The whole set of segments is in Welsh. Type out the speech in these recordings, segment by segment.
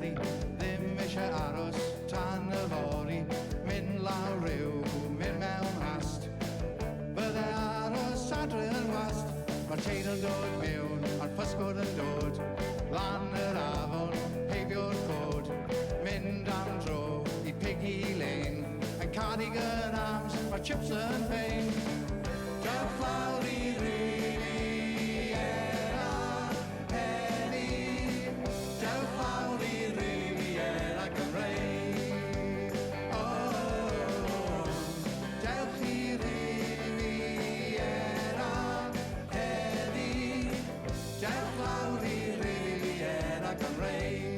Mary ddim eisiau aros tan y fori, mynd lawr ryw, mynd mewn hast. Bydde aros adre yn wast, mae'r tein yn dod mewn, a'r pysgod yn dod, lan yr afon, heibio'r cod, mynd am dro i Piggy Lane, yn Cardigan Arms, mae'r chips yn pein. Dewch lawr i Riviera heddi, dewch lawr i Riviera Cymreig. Oh, dewch i Riviera heddi, dewch lawr i Riviera Cymreig.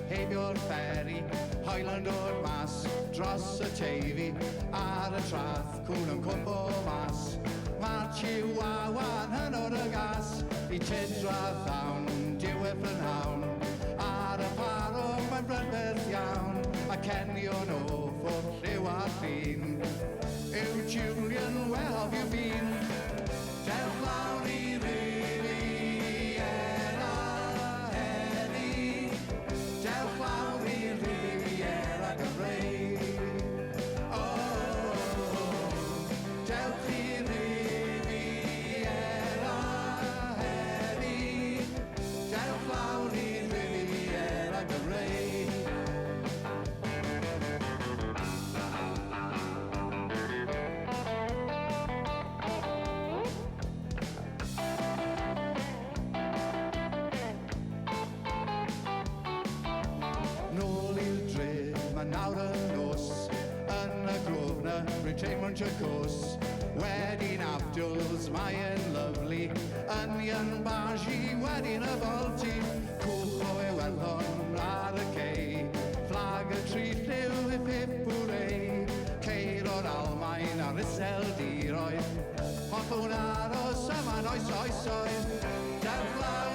Heibio'r ferry, Highland o'r mas, dros y Teifi, ar y traeth, cwn yn cwmpo mas. Mae'r Chihuahua'n hynod y gas, i Tidra ddawn, diwedd prynhawn. Ar y parwm mae'n brydferth iawn, a cenion o ffwrdd lliw a llun. Yw Julian, where have you been? Dewch lawr i Riviera heddi, dewch lawr i Riviera Cymreig. Oh, dewch i Riviera heddi, dewch lawr i Riviera Cymreig. Nôl i'w dre, mae nawr yn nos, yn y grwfna, rwy'n Treimont y cws. Wedyn Abduls, mae'n lyflu, Ynnion Baji, wedyn y Bolti. Cwch o Iwerddon ar y cei, fflag y tri lliw i pip hwrei. Ceir o'r Almaen ar Iseldiroedd, hoffwn aros yma'n oes oesoedd. Dewch lawr